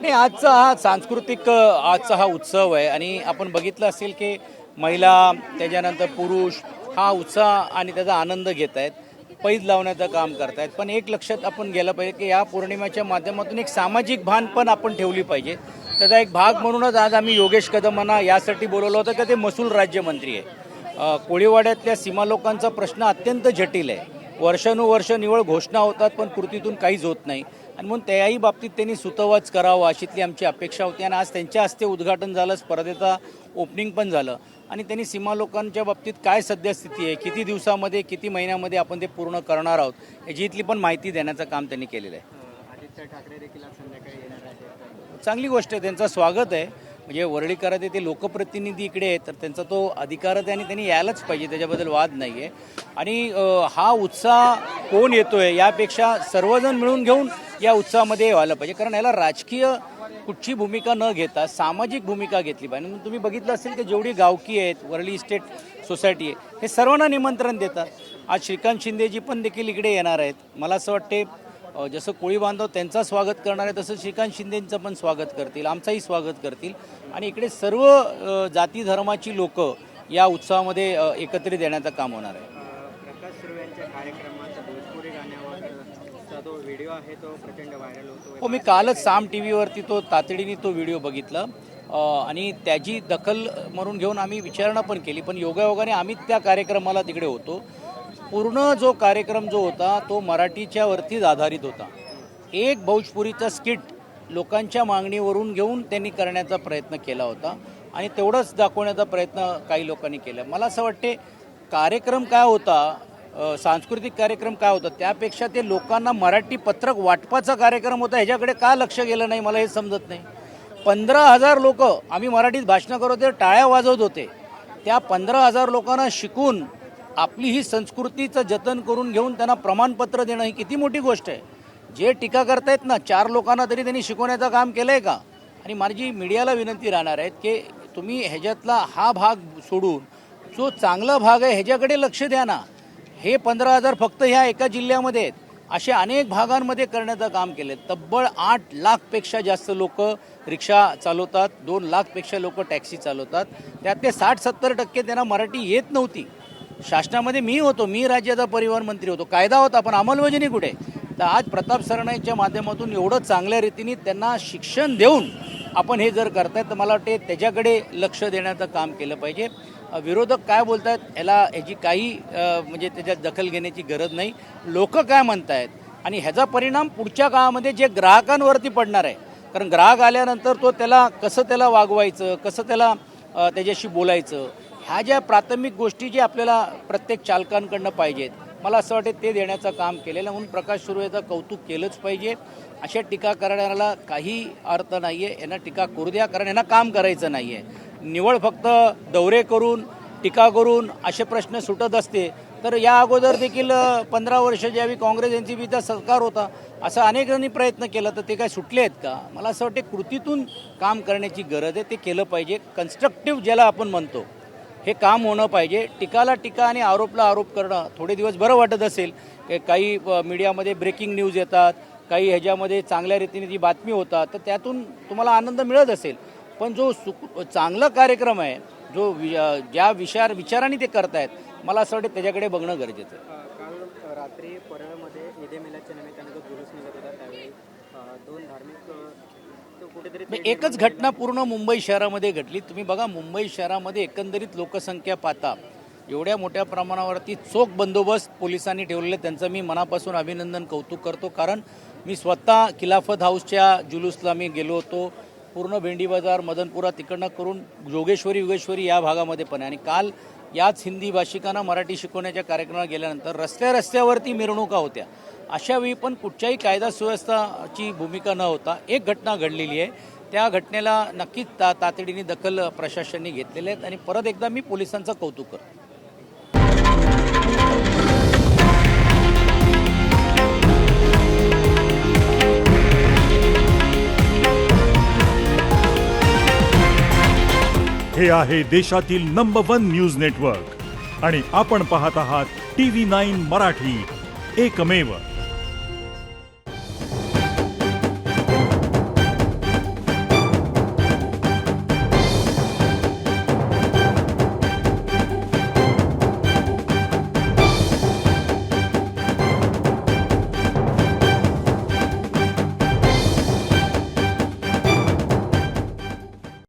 नाही, आजचा हा उत्सव आहे आणि आपण बघितलं असेल की महिला त्याच्यानंतर पुरुष हा उत्साह आणि त्याचा आनंद घेत आहेत, पैज लावण्याचं काम करतायत. पण एक लक्षात आपण गेलं पाहिजे की या पौर्णिमेच्या माध्यमातून एक सामाजिक भान पण आपण ठेवली पाहिजे. त्याचा एक भाग म्हणूनच आज आम्ही योगेश कदमांना यासाठी बोलवलं होतं की ते महसूल राज्यमंत्री आहे. कोळीवाड्यातल्या सीमा लोकांचा प्रश्न अत्यंत जटिल आहे. वर्षानुवर्ष निवळ घोषणा होतात पण कृतीतून काहीच होत नाही आणि म्हणून त्याही बाबतीत त्यांनी सुतोवाच करावा अशीतली आमची अपेक्षा होती आणि आज त्यांच्या हस्ते उद्घाटन झालं, स्पर्धेचा ओपनिंग पण झालं आणि त्यांनी सीमा लोकांच्या बाबतीत काय सद्यस्थिती आहे, किती दिवसामध्ये किती महिन्यामध्ये आपण ते पूर्ण करणार आहोत याची इथली पण माहिती देण्याचं काम त्यांनी केलेलं आहे. आदित्य ठाकरे देखील आज संध्याकाळी येणार आहेत. चांगली गोष्ट आहे, त्यांचं स्वागत आहे. म्हणजे वरळीकरात ते लोकप्रतिनिधी इकडे आहेत तर त्यांचा तो अधिकार आहे आणि त्यांनी यायलाच पाहिजे, त्याच्याबद्दल वाद नाही आहे. आणि हा उत्साह कोण येतोय यापेक्षा सर्वजण मिळून घेऊन या उत्साहामध्ये व्हायला पाहिजे, कारण याला राजकीय कुठची भूमिका न घेता सामाजिक भूमिका घेतली पाहिजे. म्हणून तुम्ही बघितलं असेल की जेवढी गावकी आहेत, वरळी इस्टेट सोसायटी आहे, हे सर्वांना निमंत्रण देतात. आज श्रीकांत शिंदेजी पण देखील इकडे येणार आहेत. मला असं वाटते जसं कोळी बांधव त्यांचं स्वागत करणार आहे तसं श्रीकांत शिंदेंचं पण स्वागत करतील, आमचंही स्वागत करतील आणि इकडे सर्व जाती धर्माची लोक या उत्सवामध्ये एकत्रित येण्याचं काम होणार आहे. प्रकाश सुर्वे यांच्या कार्यक्रमात भोजपुरी गाण्यावर तो व्हिडिओ आहे तो प्रचंड व्हायरल होतो. हो, मी कालच साम टी व्हीवरती तो तातडीने तो व्हिडिओ बघितला आणि त्याची दखल म्हणून घेऊन आम्ही विचारणा पण केली. पण योगायोगाने आम्ही त्या कार्यक्रमाला तिकडे होतो. पूर्ण जो कार्यक्रम जो होता तो मराठीच्या वरतीच आधारित होता. एक भोजपुरीचा स्किट लोकांच्या मागणीवरून घेऊन त्यांनी करण्याचा प्रयत्न केला होता आणि तेवढंच दाखवण्याचा प्रयत्न काही लोकांनी केला. मला असं वाटते कार्यक्रम काय होता, सांस्कृतिक कार्यक्रम काय होता, त्यापेक्षा ते लोकांना मराठी पत्रक वाटपाचा कार्यक्रम होता ह्याच्याकडे का लक्ष गेलं नाही मला हे समजत नाही. 15,000 लोक आम्ही मराठीत भाषणं करत होते, टाळ्या वाजवत होते. त्या 15,000 लोकांना शिकून आपली ही संस्कृतीचं जतन करून घेऊन त्यांना प्रमाणपत्र देणं ही किती मोठी गोष्ट आहे. जे टीका करतायत ना 4 लोकांना तरी त्यांनी शिकवण्याचं काम केलं आहे का. आणि माझी मीडियाला विनंती राहणार आहे की तुम्ही ह्याच्यातला हा भाग सोडून जो चांगला भाग आहे ह्याच्याकडे लक्ष द्या ना. हे 15,000 फक्त ह्या एका जिल्ह्यामध्ये आहेत, असे अनेक भागांमध्ये करण्याचं काम केलं. तब्बल 8 लाखपेक्षा जास्त लोक रिक्षा चालवतात, 2 लाखपेक्षा लोक टॅक्सी चालवतात. त्यातले 60-70% त्यांना मराठी येत नव्हती. शासनामध्ये मी होतो, मी राज्याचा परिवहन मंत्री होतो, कायदा होता, पण अंमलबजावणी कुठे. तर आज प्रताप सरनाईकच्या माध्यमातून एवढं चांगल्या रीतीने त्यांना शिक्षण देऊन आपण हे जर करतायत तर मला वाटते त्याच्याकडे लक्ष देण्याचं काम केलं पाहिजे. विरोधक काय बोलत आहेत ह्याची काही म्हणजे त्याच्यात दखल घेण्याची गरज नाही. लोक काय म्हणतायत आणि ह्याचा परिणाम पुढच्या काळामध्ये जे ग्राहकांवरती पडणार आहे. कारण ग्राहक आल्यानंतर तो कसं त्याला वागवायचं, कसं त्याला त्याच्याशी बोलायचं, ह्या ज्या प्राथमिक गोष्टी जे आपल्याला प्रत्येक चालकांकडनं पाहिजेत, मला असं वाटतं ते देण्याचं काम केलेलं. म्हणून प्रकाश सुर्वेचं कौतुक केलंच पाहिजे. अशा टीका करणाऱ्याला काही अर्थ नाही आहे. यांना टीका करू द्या, कारण यांना काम करायचं नाही आहे. निवळ फक्त दौरे करून टीका करून असे प्रश्न सुटत असते तर या अगोदर देखील 15 वर्ष ज्यावेळी काँग्रेस यांची विधा सरकार होता असं अनेकांनी प्रयत्न केला तर ते काय सुटले आहेत का. मला असं वाटतं कृतीतून काम करण्याची गरज आहे, ते केलं पाहिजे. कन्स्ट्रक्टिव्ह ज्याला आपण म्हणतो हे काम होणं पाहिजे. टीकाला टीका आणि आरोपला आरोप करणं थोडे दिवस बरं वाटत असेल. काही मीडियामध्ये ब्रेकिंग न्यूज येतात, काही ह्याच्यामध्ये चांगल्या रीतीने ती बातमी होतात तर त्यातून तुम्हाला आनंद मिळत असेल. पण जो चांगला कार्यक्रम आहे, जो ज्या विचाराने ते करतायत, मला असं वाटतं त्याच्याकडे बघणं गरजेचं आहे. काल रात्री परळमध्ये ईद ए मिलादच्या निमित्ताने जो जुलूस निघत होता त्यावेळी 2 धार्मिक कुठेतरी एकच घटना पूर्ण मुंबई शहरामध्ये घडली. तुम्ही बघा मुंबई शहरामध्ये एकंदरीत लोकसंख्या पाहता एवढ्या मोठ्या प्रमाणावरती चोख बंदोबस्त पोलिसांनी ठेवलेले, त्यांचं मी मनापासून अभिनंदन कौतुक करतो. कारण मी स्वतः खिलाफत हाऊसच्या जुलूसला मी गेलो होतो. पूर्ण भेंडी बाजार मदनपुरा तिकडनं करून योगेश्वरी या भागामध्ये पण आहे. आणि काल याच हिंदी भाषिकांना मराठी शिकवण्याच्या कार्यक्रमाला गेल्यानंतर रस्त्यावरती मिरवणुका होत्या. अशावेळी पण कुठच्याही कायदा सुव्यवस्थाची भूमिका न होता एक घटना घडलेली आहे. त्या घटनेला नक्कीच तातडीने दखल प्रशासनाने घेतलेले आहेत आणि परत एकदा मी पोलिसांचं कौतुक करतो. हे आहे देशातील नंबर 1 न्यूज नेटवर्क आणि आपण पाहत आहात TV9 मराठी, एकमेव.